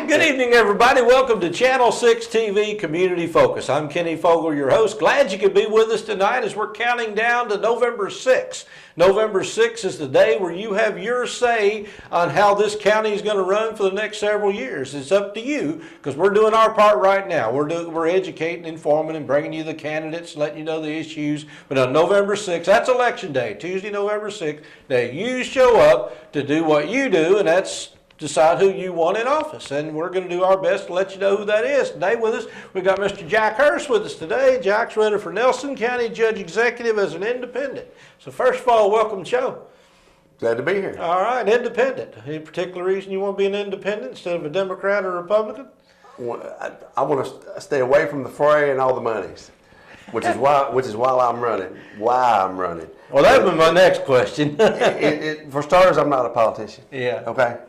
Good evening, everybody. Welcome to Channel 6 TV Community Focus. I'm Kenny Fogel, your host. Glad you could be with us tonight as we're counting down to November 6th. November 6th is the day where you have your say on how this county is going to run for the next several years. It's up to you because we're doing our part right now. We're educating, informing, and bringing you the candidates, letting you know the issues. But on November 6th, that's Election Day, Tuesday, November 6th, that you show up to do what you do, and that's decide who you want in office, and we're going to do our best to let you know who that is. Today with us, we've got Mr. Jack Hurst with us today. Jack's running for Nelson County Judge Executive as an independent. So first of all, welcome to the show. Glad to be here. All right, independent. Any particular reason you want to be an independent instead of a Democrat or Republican? I want to stay away from the fray and all the monies, which is why I'm running. Why I'm running. Well, that would be my next question. For starters, I'm not a politician. Yeah. Okay.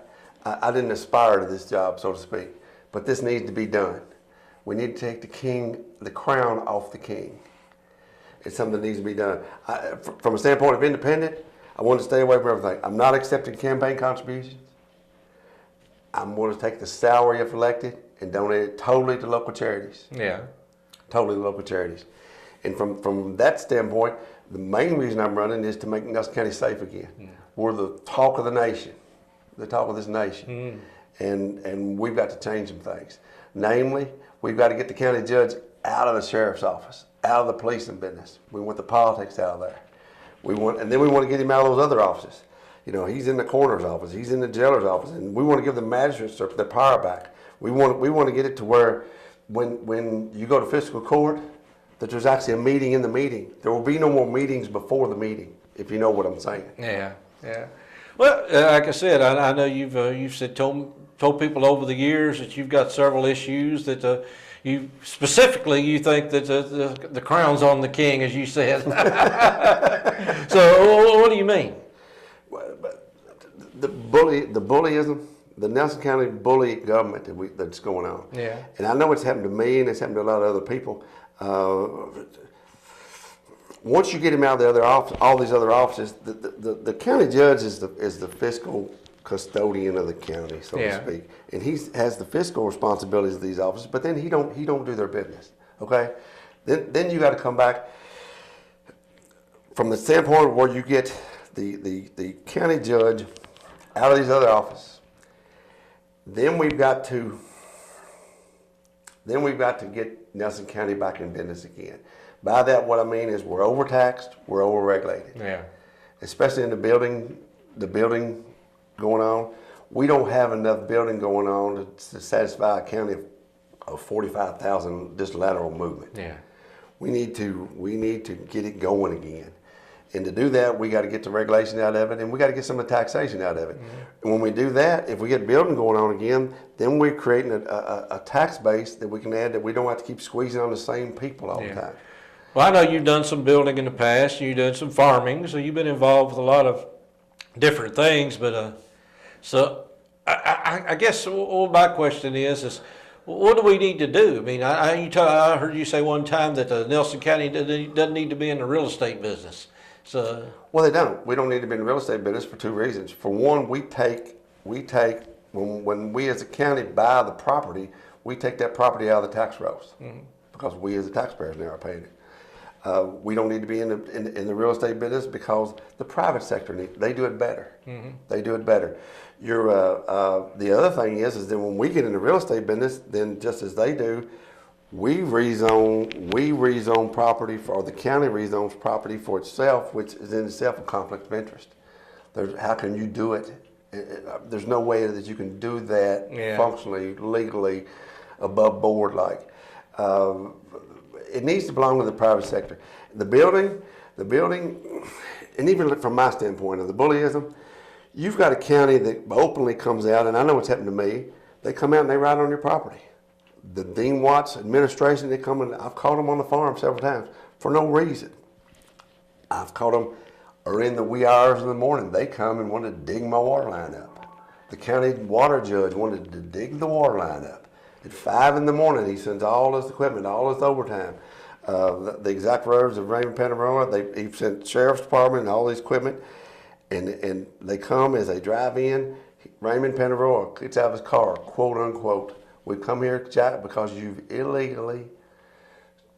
I didn't aspire to this job, so to speak, but this needs to be done. We need to take the crown off the king. It's something that needs to be done. From a standpoint of independent, I want to stay away from everything. I'm not accepting campaign contributions. I'm going to take the salary if elected and donate it totally to local charities. Yeah. Totally to local charities. And from that standpoint, the main reason I'm running is to make Nelson County safe again. Yeah. We're the talk of the nation. The talk of this nation, and we've got to change some things. Namely, we've got to get the county judge out of the sheriff's office, out of the policing business. We want the politics out of there. And then we want to get him out of those other offices. You know, he's in the coroner's office, he's in the jailer's office, and we want to give the magistrates their power back. We want to get it to where when you go to fiscal court, that there's actually a meeting in the meeting. There will be no more meetings before the meeting, if you know what I'm saying. Yeah, yeah. Well, like I said, I know you've told people over the years that you've got several issues that you think that the crown's on the king, as you said. So what do you mean? The bullyism, the Nelson County bully government that's going on. Yeah. And I know it's happened to me and it's happened to a lot of other people. Once you get him out of the other office, all these other offices, the county judge is the fiscal custodian of the county, so to speak, and he has the fiscal responsibilities of these offices. But then he don't do their business. Okay, then you got to come back from the standpoint where you get the county judge out of these other offices. Then we've got to get Nelson County back in business again. By that, what I mean is we're overtaxed, we're overregulated. Yeah. Especially in the building going on. We don't have enough building going on to satisfy a county of 45,000 just lateral movement. Yeah. We need to get it going again. And to do that, we got to get the regulation out of it, and we got to get some of the taxation out of it. Mm-hmm. And when we do that, if we get building going on again, then we're creating a tax base that we can add that we don't have to keep squeezing on the same people all the time. Well, I know you've done some building in the past. You've done some farming, so you've been involved with a lot of different things. But so I guess my question is what do we need to do? I mean, I heard you say one time that Nelson County doesn't need to be in the real estate business. So well, they don't. We don't need to be in the real estate business for two reasons. For one, we take when we as a county buy the property, we take that property out of the tax rolls because we as the taxpayers now are paying it. We don't need to be in the real estate business because the private sector they do it better. Mm-hmm. They do it better. The other thing is that when we get in the real estate business, then just as they do, we rezone property or the county rezones property for itself, which is in itself a conflict of interest. How can you do it? There's no way that you can do that functionally, legally, above board like. It needs to belong to the private sector. The building, and even from my standpoint of the bullyism, you've got a county that openly comes out, and I know what's happened to me, they come out and they ride on your property. The Dean Watts administration, they come and I've caught them on the farm several times for no reason. I've caught them early in the wee hours of the morning. They come and want to dig my water line up. The county water judge wanted to dig the water line up. At 5 in the morning, he sends all this equipment, all this overtime. The exact roads of Raymond Panorama, he sent sheriff's department and all this equipment, and they come as they drive in. Raymond Penderoy gets out of his car, quote unquote, "We come here, Jack, because you've illegally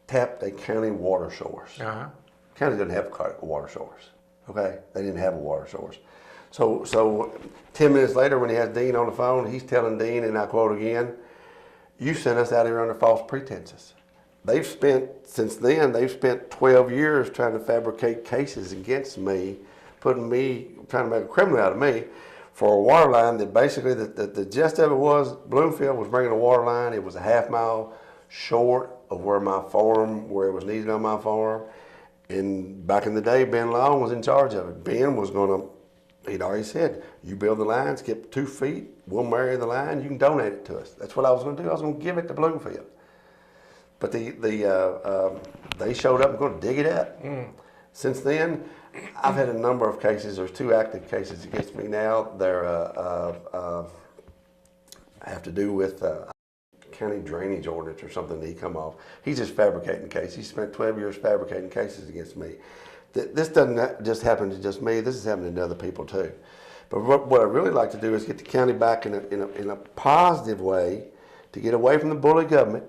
tapped a county water source." County doesn't have a water source. Okay, they didn't have a water source. So 10 minutes later, when he has Dean on the phone, he's telling Dean, and I quote again, "You sent us out here under false pretenses." Since then, they've spent 12 years trying to fabricate cases against me, trying to make a criminal out of me for a water line that basically, the gist of it was, Bloomfield was bringing a water line. It was a half-mile short of where it was needed on my farm. And back in the day, Ben Long was in charge of it. Ben was he'd already said, "You build the line, skip 2 feet, we'll marry the line, you can donate it to us." That's what I was going to do. I was going to give it to Bloomfield. But they showed up and going to dig it up. Since then, I've had a number of cases. There's 2 active cases against me now. They're have to do with county drainage ordinance or something that he come off. He's just fabricating cases. He spent 12 years fabricating cases against me. This doesn't just happen to just me. This is happening to other people too. But what I really like to do is get the county back in a positive way to get away from the bully government.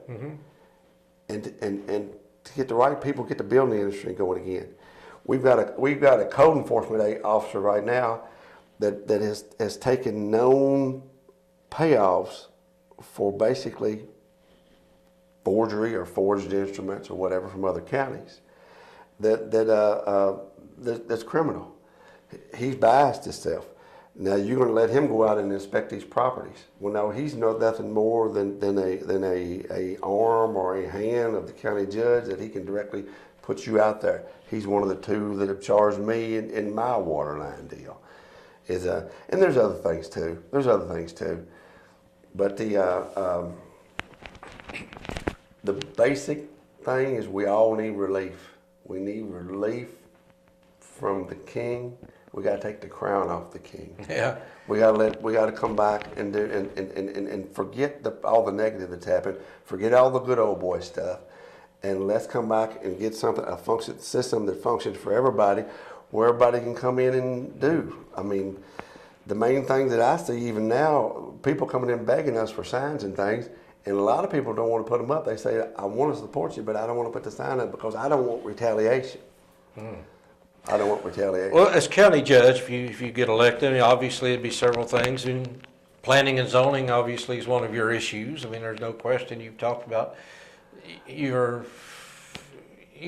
And to get the right people, get the building industry going again. We've got a code enforcement officer right now that has taken known payoffs for basically forgery or forged instruments or whatever from other counties. That's criminal. He's biased himself. Now you're going to let him go out and inspect these properties. Well, no, he's nothing more than a arm or a hand of the county judge that he can directly put you out there. He's one of the 2 that have charged me in my water line deal. And there's other things too. But the basic thing is we all need relief. We need relief from the king. We got to take the crown off the king. Yeah. We got to come back and do and forget all the negative that's happened. Forget all the good old boy stuff, and let's come back and get a system that functions for everybody, where everybody can come in and do. I mean, the main thing that I see even now, people coming in begging us for signs and things, and a lot of people don't want to put them up. They say, "I want to support you, but I don't want to put the sign up because I don't want retaliation." I don't want retaliation. Well, as county judge, if you get elected, I mean, obviously it'd be several things. And planning and zoning obviously is one of your issues. I mean, there's no question. You've talked about you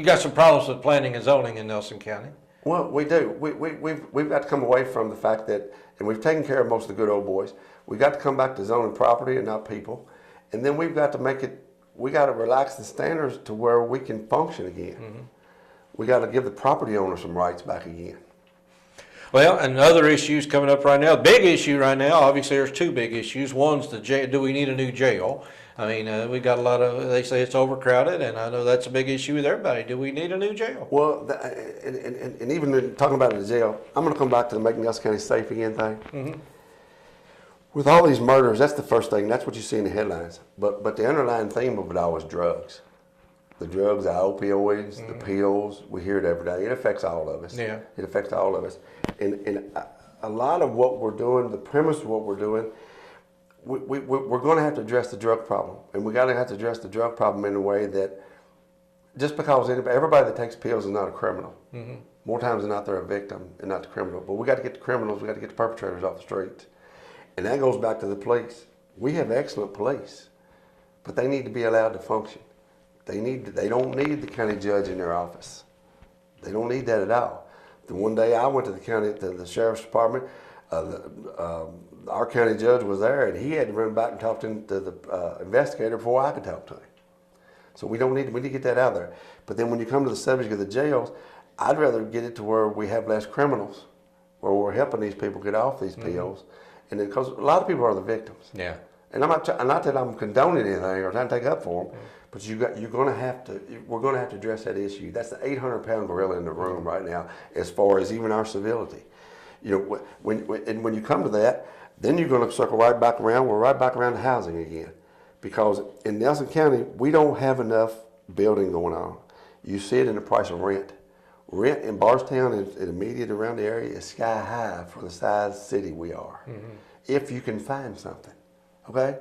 got some problems with planning and zoning in Nelson County. Well, we do. We've got to come away from the fact that, and we've taken care of most of the good old boys. We got to come back to zoning property and not people, and then we've got to we got to relax the standards to where we can function again. We got to give the property owner some rights back again. Well, and other issues coming up right now. Big issue right now, obviously there's 2 big issues. One's the jail. Do we need a new jail? I mean, we got a lot of, they say it's overcrowded, and I know that's a big issue with everybody. Do we need a new jail? Well, and even talking about the jail, I'm going to come back to the Making Nelson County Safe Again thing. With all these murders, that's the first thing. That's what you see in the headlines. But the underlying theme of it all is drugs. The drugs, the opioids, the pills, we hear it every day. It affects all of us. Yeah. It affects all of us. And a lot of what we're doing, the premise of what we're doing, we're going to have to address the drug problem. And we got to have to address the drug problem in a way that just because everybody that takes pills is not a criminal. More times than not, they're a victim and not the criminal. But we got to get the criminals, we got to get the perpetrators off the streets. And that goes back to the police. We have excellent police, but they need to be allowed to function. They don't need the county judge in their office. They don't need that at all. The one day I went to the sheriff's department, our county judge was there, and he had to run back and talk to the investigator before I could talk to him. So we need to get that out there. But then when you come to the subject of the jails, I'd rather get it to where we have less criminals, where we're helping these people get off these pills, and then because a lot of people are the victims. Yeah. And not that I'm condoning anything or trying to take up for them, but we're going to have to address that issue. That's the 800-pound gorilla in the room right now, as far as even our civility. You know, when you come to that, then you're going to circle right back around. We're right back around to housing again, because in Nelson County we don't have enough building going on. You see it in the price of rent. Rent in Bardstown and immediate around the area is sky high for the size city we are. if you can find something. Okay?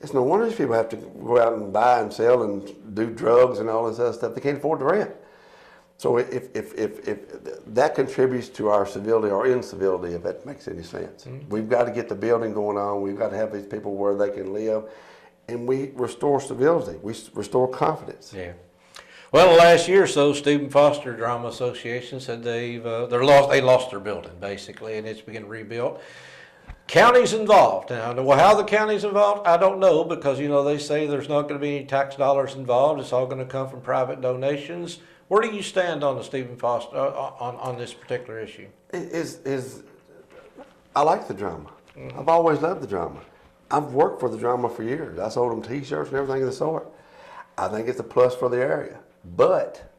It's no wonder these people have to go out and buy and sell and do drugs and all this other stuff. They can't afford to rent. So if that contributes to our civility or incivility, if that makes any sense. We've got to get the building going on. We've got to have these people where they can live. And we restore civility. We restore confidence. Yeah. Well, the last year or so, Stephen Foster Drama Association said they lost their building, basically, and it's being rebuilt. County's involved. Now, well, how the county's involved, I don't know, because, they say there's not going to be any tax dollars involved. It's all going to come from private donations. Where do you stand on the Stephen Foster, on this particular issue? I like the drama. I've always loved the drama. I've worked for the drama for years. I sold them T-shirts and everything of the sort. I think it's a plus for the area. But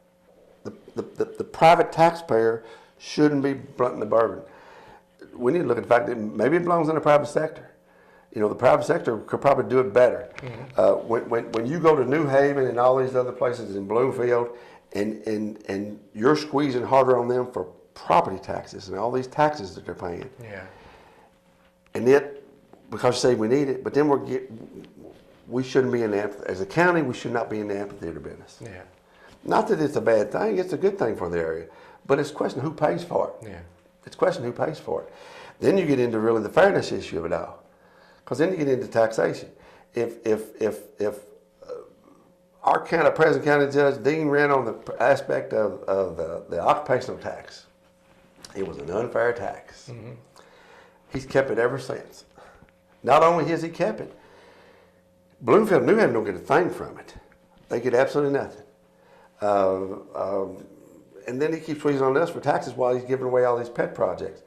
the private taxpayer shouldn't be blunting the burden. We need to look at the fact that maybe it belongs in the private sector. The private sector could probably do it better. When you go to New Haven and all these other places in Bloomfield, and you're squeezing harder on them for property taxes and all these taxes that they're paying. Yeah. And yet, because you say we need it, but then we shouldn't be in the as a county, we should not be in the amphitheater business. Yeah. Not that it's a bad thing; it's a good thing for the area. But it's a question of who pays for it. Yeah. It's a question of who pays for it. Then you get into really the fairness issue of it all, because then you get into taxation. If our present county judge, Dean, ran on the aspect of the occupational tax, it was an unfair tax. He's kept it ever since. Not only has he kept it, Bloomfield and New Haven don't get a thing from it. They get absolutely nothing. And then he keeps squeezing on us for taxes while he's giving away all these pet projects.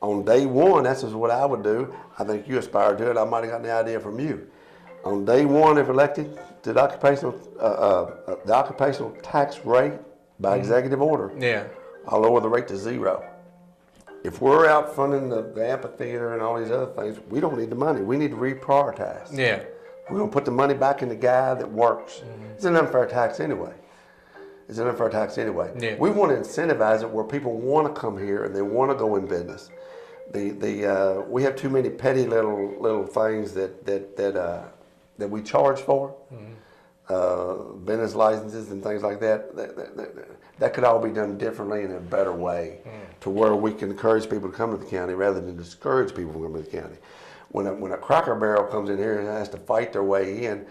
On day one, that's just what I would do. I think you aspire to it. I might have gotten the idea from you. On day one, if elected, the occupational tax rate by executive order, I'll lower the rate to 0. If we're out funding the amphitheater and all these other things, we don't need the money. We need to reprioritize. Yeah. We're going to put the money back in the guy that works. It's an unfair tax anyway. Yeah. We want to incentivize it where people want to come here and they want to go in business. We have too many petty little things that we charge for, business licenses and things like that. That could all be done differently in a better way, to where we can encourage people to come to the county rather than discourage people from coming to the county. When a Cracker Barrel comes in here and has to fight their way in,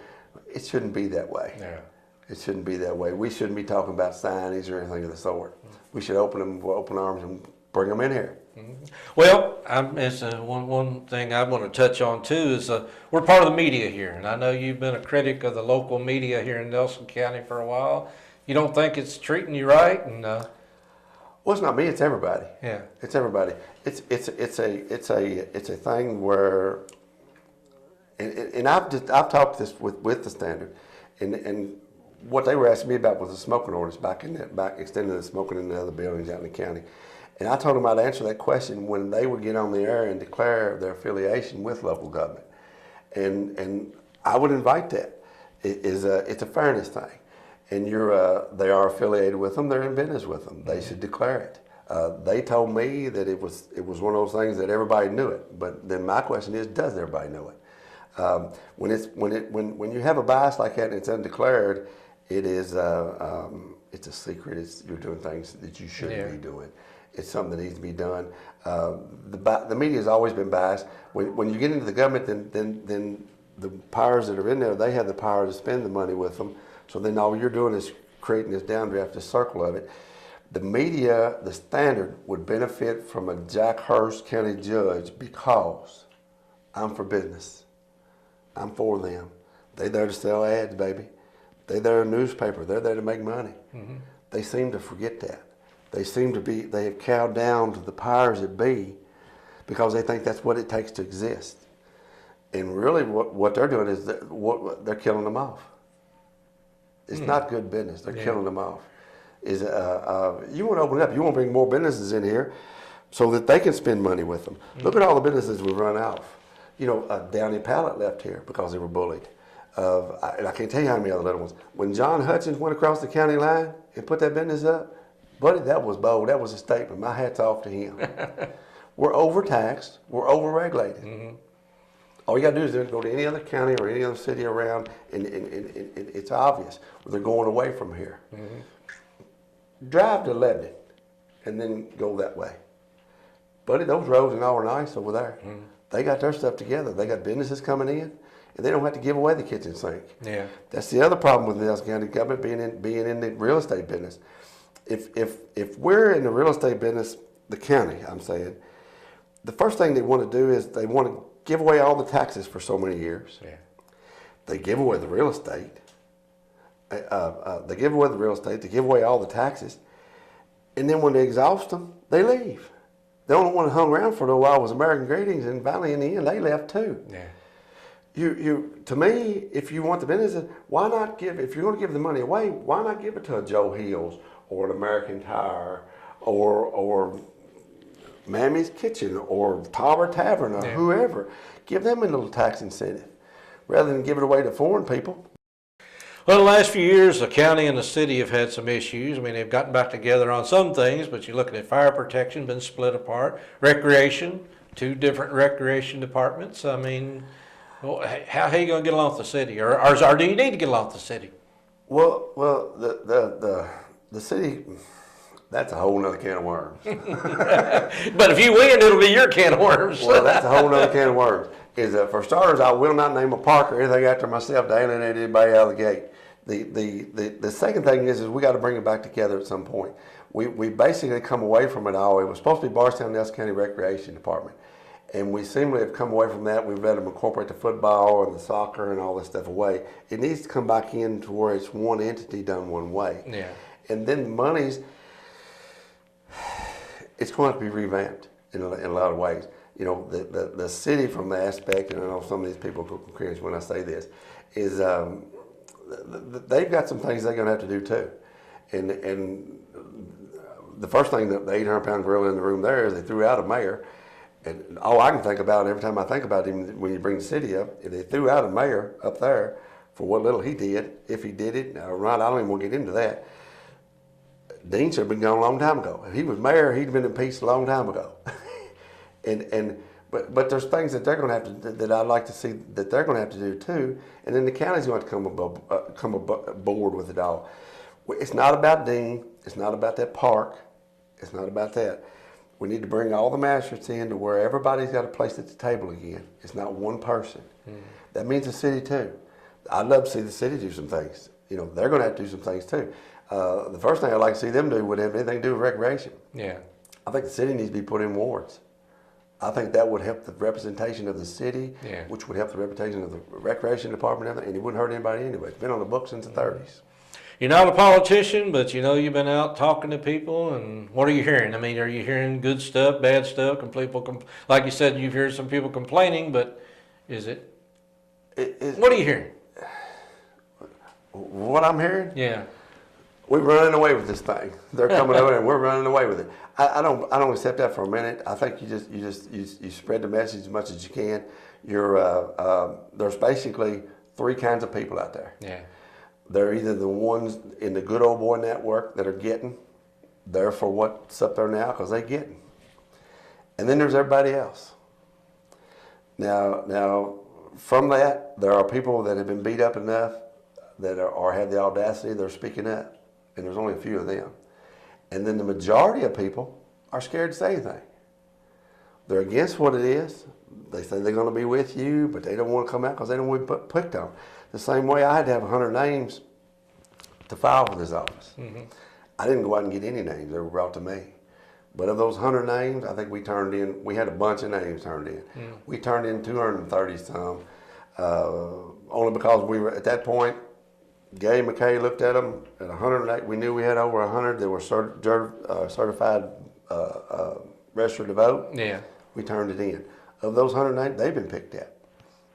it shouldn't be that way. Yeah. It shouldn't be that way. We shouldn't be talking about signage or anything of the sort. We should open them with open arms and bring them in here. Well, it's one thing I want to touch on too is we're part of the media here, and I know you've been a critic of the local media here in Nelson County for a while. You don't think it's treating you right? And well, it's not me. It's everybody. Yeah, it's everybody. It's a thing where, and I've talked this with the Standard, and what they were asking me about was the smoking ordinance back extending the smoking in the other buildings out in the county. And I told them I'd answer that question when they would get on the air and declare their affiliation with local government. And I would invite that. It's a fairness thing. And they are affiliated with them, they're in business with them. They should declare it. They told me that it was one of those things that everybody knew it. But then my question is, does everybody know it? When you have a bias like that and it's undeclared, it is it's a secret. You're doing things that you shouldn't be doing. It's something that needs to be done. The media has always been biased. When you get into the government, then the powers that are in there, they have the power to spend the money with them. So then all you're doing is creating this downdraft, this circle of it. The media, the Standard, would benefit from a Jack Hurst County judge because I'm for business. I'm for them. They're there to sell ads, baby. They're their newspaper. They're there to make money. They seem to forget that. They have cowed down to the powers that be because they think that's what it takes to exist. And really what they're doing is they're killing them off. It's not good business. They're killing them off. You want to open it up. You want to bring more businesses in here so that they can spend money with them. Look at all the businesses we've run out of. Downey Pallet left here because they were bullied. And I can't tell you how many other little ones. When John Hutchins went across the county line and put that business up, buddy, that was bold. That was a statement. My hat's off to him. we're overtaxed, we're overregulated. All you got to do is go to any other county or any other city around, and it's obvious where they're going away from here. Drive to Lebanon, and then go that way. Buddy, those roads and all are nice over there. They got their stuff together. They got businesses coming in, and they don't have to give away the kitchen sink. Yeah, that's the other problem with the Nelson County government being in the real estate business. If we're in the real estate business, the county, I'm saying, the first thing they want to do is they want to give away all the taxes for so many years. Yeah. They give away the real estate. They give away the real estate. They give away all the taxes, and then when they exhaust them, they leave. The only one that hung around for a little while was American Greetings, and finally, in the end, they left too. Yeah. To me, if you want the business, why not give? If you're going to give the money away, why not give it to a Joe Hills or an American Tire or Mammy's Kitchen or Tower Tavern or whoever? Give them a little tax incentive rather than give it away to foreign people. Well, the last few years, the county and the city have had some issues. I mean, they've gotten back together on some things, but you're looking at fire protection, been split apart. Recreation, 2 different recreation departments. I mean, well, how are you going to get along with the city? Or do you need to get along with the city? Well, the city, that's a whole nother can of worms. But if you win, it'll be your can of worms. Well, that's a whole nother can of worms. For starters, I will not name a park or anything after myself to alienate anybody out of the gate. The second thing is we got to bring it back together at some point. We basically come away from it all. It was supposed to be Bardstown Nelson County Recreation Department, and we seem to have come away from that. We've let them incorporate the football and the soccer and all this stuff away. It needs to come back in to where it's one entity done one way. Yeah. And then the monies, it's going to have to be revamped in a lot of ways. You know, the city from the aspect, and I know some of these people will cringe when I say this, is they've got some things they're going to have to do too. And the first thing that the 800-pound gorilla in the room there is they threw out a mayor. And all I can think about every time I think about him when you bring the city up, if they threw out a mayor up there for what little he did, if he did it, right, I don't even want to get into that. Dean should have been gone a long time ago. If he was mayor, he'd have been impeached a long time ago. But there's things that they're going to have to, that I'd like to see that they're going to have to do too, and then the county's going to come aboard with it all. It's not about Dean. It's not about that park. It's not about that. We need to bring all the magistrates in to where everybody's got a place at the table again. It's not one person. That means the city too. I'd love to see the city do some things. You know, they're going to have to do some things too. The first thing I'd like to see them do would have anything to do with recreation. Yeah. I think the city needs to be put in wards. I think that would help the representation of the city, which would help the reputation of the recreation department, and it wouldn't hurt anybody anyway. It's been on the books since the 30s. You're not a politician, but you know you've been out talking to people, and what are you hearing? I mean, are you hearing good stuff, bad stuff? Like you said, you've heard some people complaining, but is it? What are you hearing? What I'm hearing? Yeah. We're running away with this thing. They're coming over and we're running away with it. I don't accept that for a minute. I think you spread the message as much as you can. There's basically 3 kinds of people out there. Yeah. They're either the ones in the good old boy network that are getting there for what's up there now because they're getting. And then there's everybody else. Now, from that, there are people that have been beat up enough that have the audacity, they're speaking up. And there's only a few of them. And then the majority of people are scared to say anything. They're against what it is. They say they're going to be with you, but they don't want to come out because they don't want to be picked on. The same way I had to have 100 names to file for this office. I didn't go out and get any names. They were brought to me. But of those 100 names, I think we had a bunch of names turned in. We turned in 230 some, only because we were, at that point, Gay McKay looked at them at 108. We knew we had over 100 that were certified registered to vote. Yeah. We turned it in. Of those 108, they've been picked at.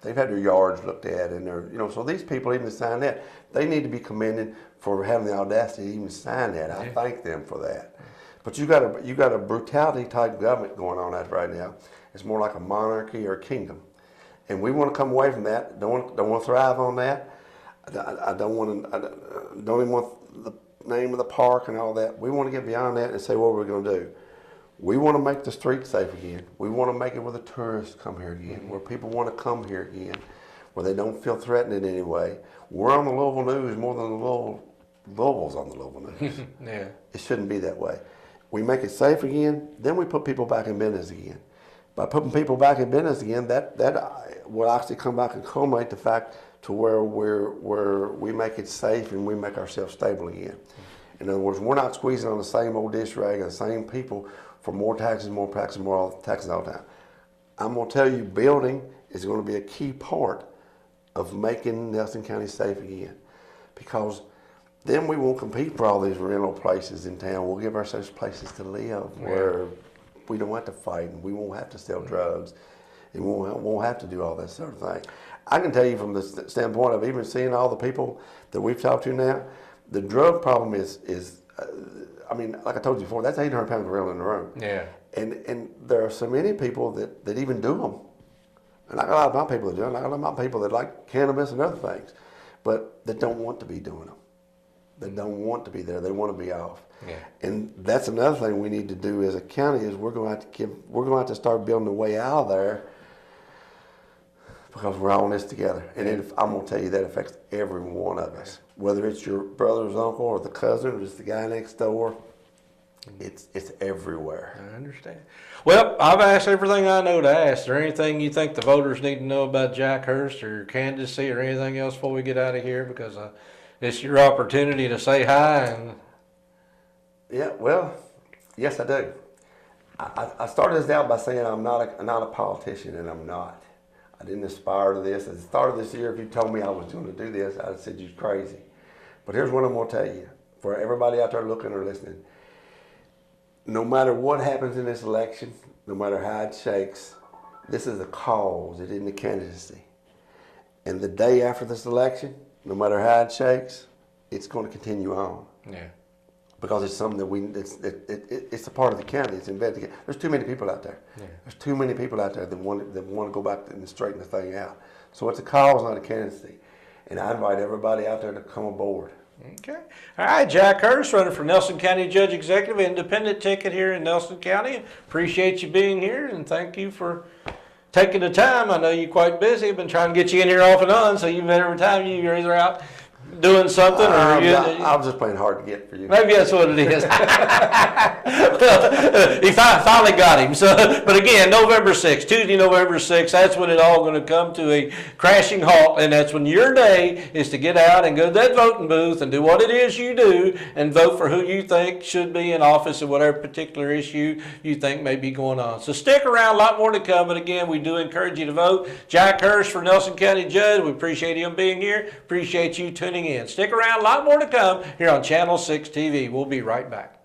They've had their yards looked at, and so these people even signed that. They need to be commended for having the audacity to even sign that. I thank them for that. But you got a brutality type government going on out right now. It's more like a monarchy or a kingdom, and we want to come away from that. Don't want to thrive on that. I don't even want the name of the park and all that. We want to get beyond that and say what we're going to do. We want to make the streets safe again. We want to make it where the tourists come here again, where people want to come here again, where they don't feel threatened in any way. We're on the Louisville News more than Louisville's on the Louisville News. Yeah. It shouldn't be that way. We make it safe again, then we put people back in business again. By putting people back in business again, that will actually come back and culminate the fact to where we make it safe and we make ourselves stable again. In other words, we're not squeezing on the same old dish rag and the same people for more taxes, more taxes, more taxes all the time. I'm going to tell you, building is going to be a key part of making Nelson County safe again, because then we won't compete for all these rental places in town. We'll give ourselves places to live where we don't have to fight and we won't have to sell drugs and we won't have to do all that sort of thing. I can tell you from the standpoint of even seeing all the people that we've talked to now, the drug problem is I mean, like I told you before, that's 800 pound gorilla in the room. Yeah. And there are so many people that even do them. And I got a lot of my people that do them. I got a lot of my people that like cannabis and other things, but that don't want to be doing them. They don't want to be there. They want to be off. Yeah. And that's another thing we need to do as a county is we're going to have to start building a way out of there, because we're all in this together. And I'm going to tell you that affects every one of us, whether it's your brother's uncle or the cousin or just the guy next door. It's everywhere. I understand. Well, I've asked everything I know to ask. Is there anything you think the voters need to know about Jack Hurst or your candidacy or anything else before we get out of here? Because it's your opportunity to say hi. And Yeah, well, yes, I do. I started this out by saying I'm not a politician, and I'm not. I didn't aspire to this. At the start of this year, if you told me I was going to do this, I'd have said you're crazy. But here's what I'm going to tell you. For everybody out there looking or listening, no matter what happens in this election, no matter how it shakes, this is a cause. It isn't a candidacy. And the day after this election, no matter how it shakes, it's going to continue on. yeah. Because it's something that it's a part of the county. It's embedded. There's too many people out there. Yeah. There's too many people out there that want to go back and straighten the thing out. So it's a cause, not a candidacy. And I invite everybody out there to come aboard. Okay. All right, Jack Hurst, running for Nelson County Judge Executive, independent ticket here in Nelson County. Appreciate you being here, and thank you for taking the time. I know you're quite busy. I've been trying to get you in here off and on, so you've been every time you're either out doing something or I was just playing hard to get for you. Maybe that's what it is. He finally got him. So, but again, November 6th, Tuesday, November 6th, that's when it all going to come to a crashing halt, and that's when your day is to get out and go to that voting booth and do what it is you do and vote for who you think should be in office and whatever particular issue you think may be going on. So stick around, a lot more to come, but again, we do encourage you to vote. Jack Hurst for Nelson County Judge. We appreciate him being here. Appreciate you tuning in. Stick around, a lot more to come here on Channel 6 TV. We'll be right back.